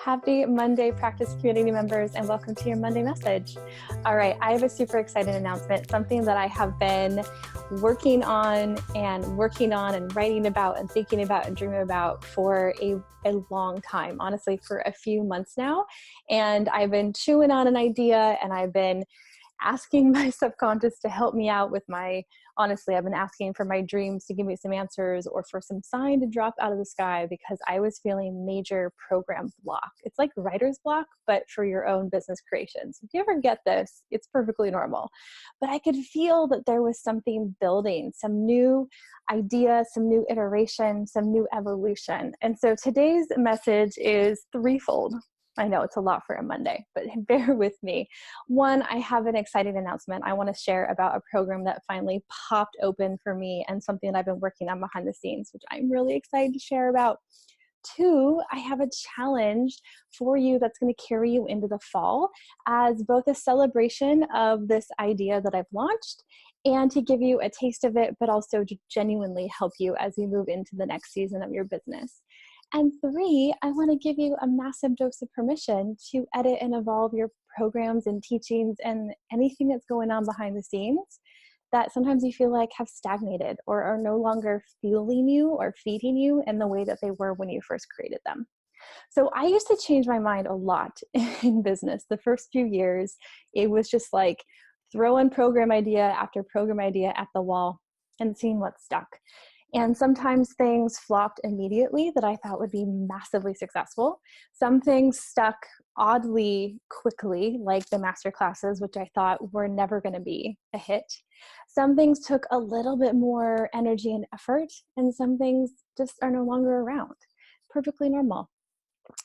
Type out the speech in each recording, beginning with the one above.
Happy Monday, practice community members, and welcome to your Monday message. All right, I have a super exciting announcement, something that I have been working on and writing about and thinking about and dreaming about for a long time, honestly, for a few months now. And I've been chewing on an idea, and I've been asking my subconscious to help me out with honestly, I've been asking for my dreams to give me some answers or for some sign to drop out of the sky because I was feeling major program block. It's like writer's block, but for your own business creations. If you ever get this, it's perfectly normal. But I could feel that there was something building, some new idea, some new iteration, some new evolution. And so today's message is threefold. I know it's a lot for a Monday, but bear with me. One, I have an exciting announcement I want to share about a program that finally popped open for me and something that I've been working on behind the scenes, which I'm really excited to share about. Two, I have a challenge for you that's going to carry you into the fall as both a celebration of this idea that I've launched and to give you a taste of it, but also to genuinely help you as you move into the next season of your business. And three, I want to give you a massive dose of permission to edit and evolve your programs and teachings and anything that's going on behind the scenes that sometimes you feel like have stagnated or are no longer fueling you or feeding you in the way that they were when you first created them. So I used to change my mind a lot in business. The first few years, it was just like throwing program idea after program idea at the wall and seeing what stuck. And sometimes things flopped immediately that I thought would be massively successful. Some things stuck oddly quickly, like the master classes, which I thought were never going to be a hit. Some things took a little bit more energy and effort, and some things just are no longer around. Perfectly normal.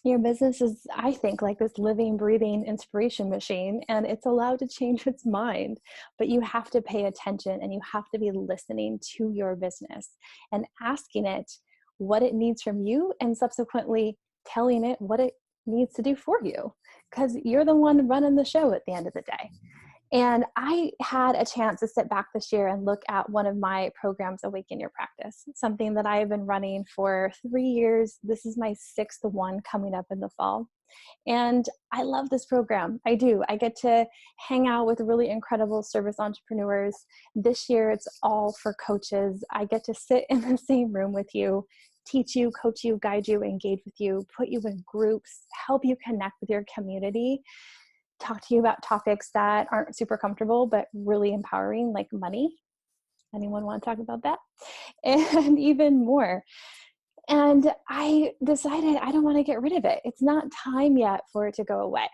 Your business is, I think, like this living, breathing inspiration machine, and it's allowed to change its mind, but you have to pay attention and you have to be listening to your business and asking it what it needs from you and subsequently telling it what it needs to do for you, because you're the one running the show at the end of the day. And I had a chance to sit back this year and look at one of my programs, Awaken Your Practice, something that I have been running for 3 years. This is my 6th one coming up in the fall. And I love this program. I do. I get to hang out with really incredible service entrepreneurs. This year, it's all for coaches. I get to sit in the same room with you, teach you, coach you, guide you, engage with you, put you in groups, help you connect with your community, talk to you about topics that aren't super comfortable, but really empowering, like money. Anyone want to talk about that? And even more. And I decided I don't want to get rid of it. It's not time yet for it to go away.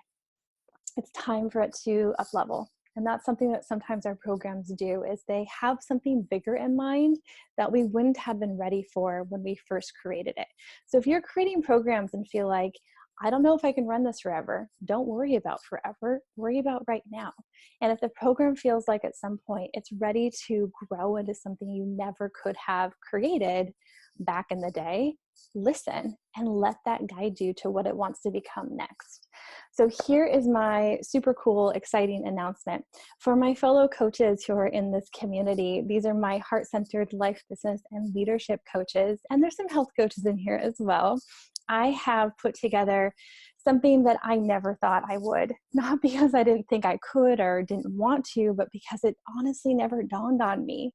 It's time for it to up level. And that's something that sometimes our programs do, is they have something bigger in mind that we wouldn't have been ready for when we first created it. So if you're creating programs and feel like, I don't know if I can run this forever, don't worry about forever, worry about right now. And if the program feels like at some point it's ready to grow into something you never could have created back in the day, listen and let that guide you to what it wants to become next. So here is my super cool, exciting announcement. For my fellow coaches who are in this community, these are my heart-centered life, business, and leadership coaches, and there's some health coaches in here as well. I have put together something that I never thought I would, not because I didn't think I could or didn't want to, but because it honestly never dawned on me.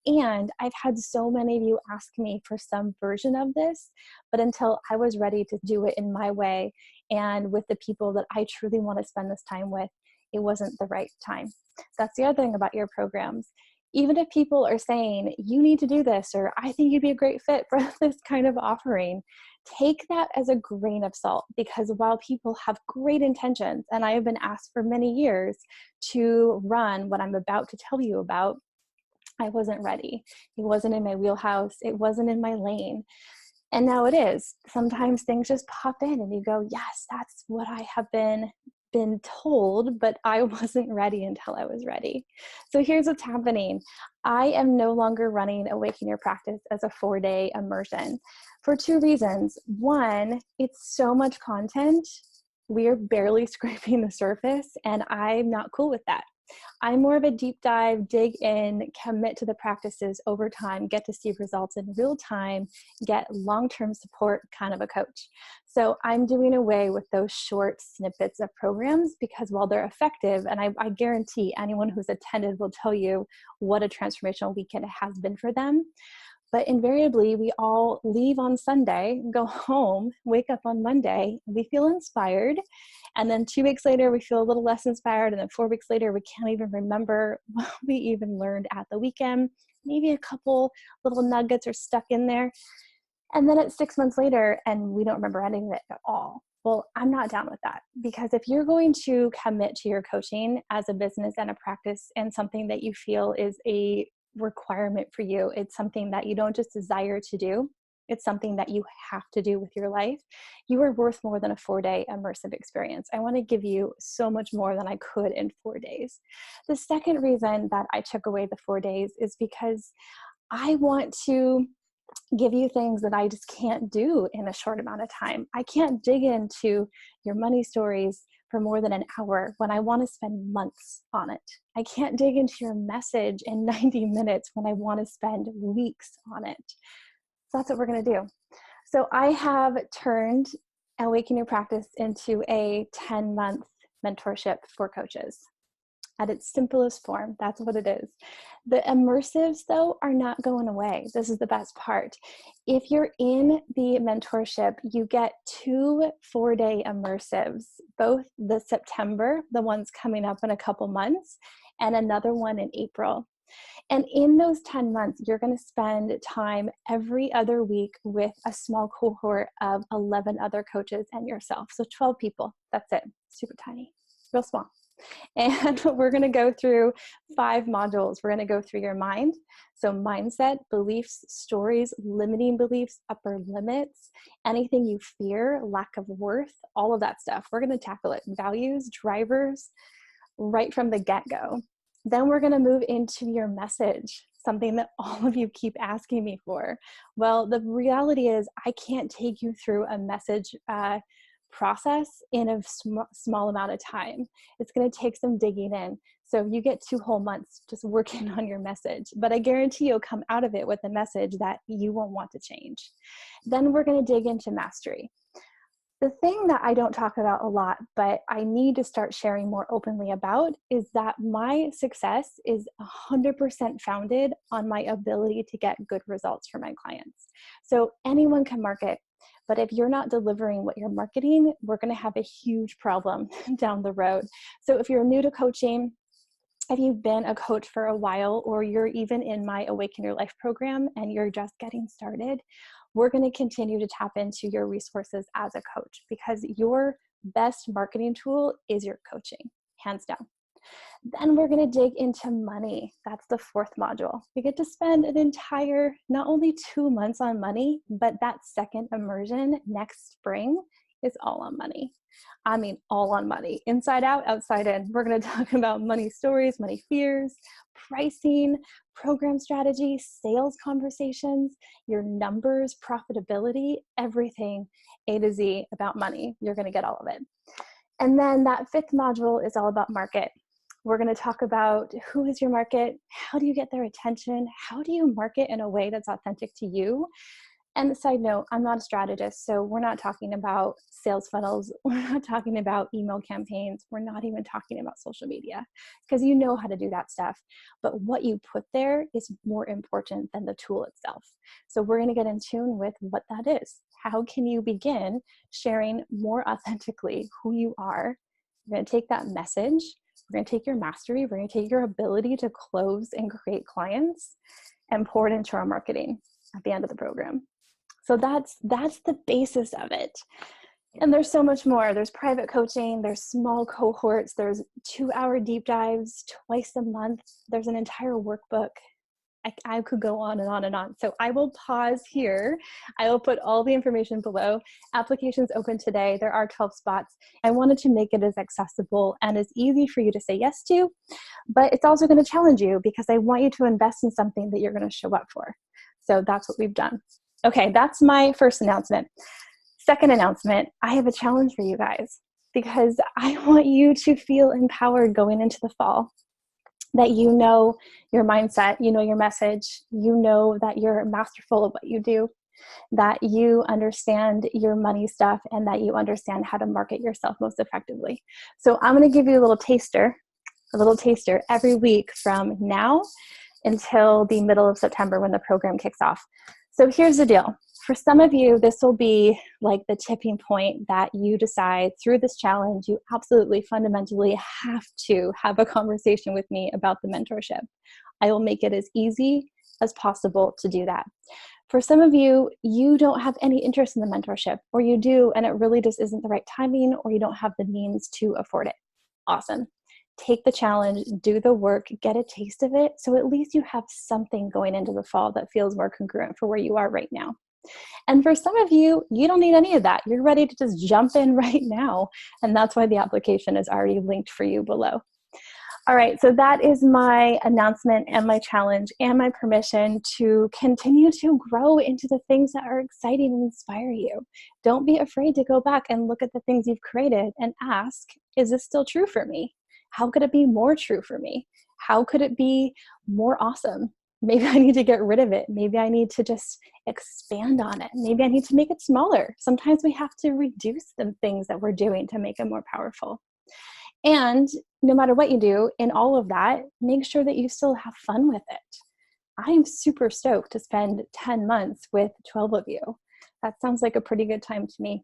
And I've had so many of you ask me for some version of this, but until I was ready to do it in my way and with the people that I truly want to spend this time with, it wasn't the right time. That's the other thing about your programs. Even if people are saying, you need to do this, or I think you'd be a great fit for this kind of offering, take that as a grain of salt, because while people have great intentions, and I have been asked for many years to run what I'm about to tell you about, I wasn't ready. It wasn't in my wheelhouse. It wasn't in my lane. And now it is. Sometimes things just pop in and you go, yes, that's what I have been told, but I wasn't ready until I was ready. So here's what's happening. I am no longer running Awaken Your Practice as a 4-day immersion for 2 reasons. One, it's so much content. We are barely scraping the surface, and I'm not cool with that. I'm more of a deep dive, dig in, commit to the practices over time, get to see results in real time, get long-term support kind of a coach. So I'm doing away with those short snippets of programs because while they're effective, and I guarantee anyone who's attended will tell you what a transformational weekend it has been for them. But invariably, we all leave on Sunday, go home, wake up on Monday, we feel inspired. And then 2 weeks later, we feel a little less inspired. And then 4 weeks later, we can't even remember what we even learned at the weekend. Maybe a couple little nuggets are stuck in there. And then it's 6 months later, and we don't remember any of it at all. Well, I'm not down with that, because if you're going to commit to your coaching as a business and a practice and something that you feel is a requirement for you, it's something that you don't just desire to do, it's something that you have to do with your life, you are worth more than a 4-day immersive experience. I want to give you so much more than I could in 4 days. The second reason that I took away the 4 days is because I want to give you things that I just can't do in a short amount of time. I can't dig into your money stories for more than an hour when I want to spend months on it. I can't dig into your message in 90 minutes when I want to spend weeks on it. So that's what we're going to do. So I have turned Awaken Your Practice into a 10-month mentorship for coaches. At its simplest form, that's what it is. The immersives, though, are not going away. This is the best part. If you're in the mentorship, you get 2 4-day immersives, both the September, the ones coming up in a couple months, and another one in April. And in those 10 months, you're going to spend time every other week with a small cohort of 11 other coaches and yourself. So 12 people, that's it. Super tiny, real small. And we're going to go through 5 modules. We're going to go through your mind. So mindset, beliefs, stories, limiting beliefs, upper limits, anything you fear, lack of worth, all of that stuff. We're going to tackle it. Values, drivers, right from the get-go. Then we're going to move into your message, something that all of you keep asking me for. Well, the reality is I can't take you through a message process in a small amount of time. It's going to take some digging in. So you get 2 whole months just working on your message, but I guarantee you'll come out of it with a message that you won't want to change. Then we're going to dig into mastery. The thing that I don't talk about a lot, but I need to start sharing more openly about, is that my success is 100% founded on my ability to get good results for my clients. So anyone can market, but if you're not delivering what you're marketing, we're going to have a huge problem down the road. So if you're new to coaching, if you've been a coach for a while, or you're even in my Awaken Your Life program and you're just getting started, we're going to continue to tap into your resources as a coach, because your best marketing tool is your coaching, hands down. Then we're going to dig into money. That's the 4th module. We get to spend an entire, not only 2 months on money, but that second immersion next spring is all on money. I mean, all on money, inside out, outside in. We're going to talk about money stories, money fears, pricing, program strategy, sales conversations, your numbers, profitability, everything A to Z about money. You're going to get all of it. And then that 5th module is all about market. We're going to talk about who is your market, how do you get their attention, how do you market in a way that's authentic to you. And side note, I'm not a strategist, so we're not talking about sales funnels, we're not talking about email campaigns, we're not even talking about social media, because you know how to do that stuff. But what you put there is more important than the tool itself. So we're going to get in tune with what that is. How can you begin sharing more authentically who you are? We're going to take that message, we're going to take your mastery, we're going to take your ability to close and create clients and pour it into our marketing at the end of the program. So that's the basis of it. And there's so much more. There's private coaching, there's small cohorts, there's 2-hour deep dives twice a month. There's an entire workbook. I could go on and on and on. So I will pause here. I will put all the information below. Applications open today. There are 12 spots. I wanted to make it as accessible and as easy for you to say yes to, but it's also going to challenge you, because I want you to invest in something that you're going to show up for. So that's what we've done. Okay, that's my first announcement. Second announcement, I have a challenge for you guys, because I want you to feel empowered going into the fall. that you know your mindset, you know your message, you know that you're masterful at what you do, that you understand your money stuff, and that you understand how to market yourself most effectively. So I'm going to give you a little taster every week from now until the middle of September when the program kicks off. So here's the deal. For some of you, this will be like the tipping point that you decide through this challenge, you absolutely fundamentally have to have a conversation with me about the mentorship. I will make it as easy as possible to do that. For some of you, you don't have any interest in the mentorship, or you do, and it really just isn't the right timing, or you don't have the means to afford it. Awesome. Take the challenge, do the work, get a taste of it, so at least you have something going into the fall that feels more congruent for where you are right now. And for some of you, you don't need any of that. You're ready to just jump in right now. And that's why the application is already linked for you below. All right, so that is my announcement and my challenge and my permission to continue to grow into the things that are exciting and inspire you. Don't be afraid to go back and look at the things you've created and ask, is this still true for me? How could it be more true for me? How could it be more awesome? Maybe I need to get rid of it. Maybe I need to just expand on it. Maybe I need to make it smaller. Sometimes we have to reduce the things that we're doing to make it more powerful. And no matter what you do in all of that, make sure that you still have fun with it. I am super stoked to spend 10 months with 12 of you. That sounds like a pretty good time to me.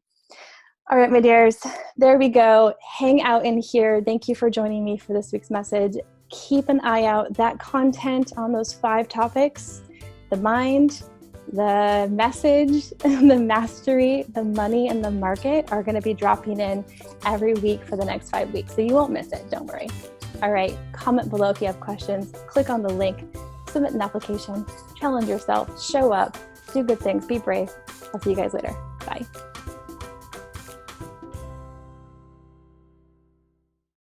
All right, my dears, there we go. Hang out in here. Thank you for joining me for this week's message. Keep an eye out. That content on those 5 topics, the mind, the message, the mastery, the money, and the market are going to be dropping in every week for the next 5 weeks. So you won't miss it. Don't worry. All right. Comment below if you have questions. Click on the link. Submit an application. Challenge yourself. Show up. Do good things. Be brave. I'll see you guys later. Bye.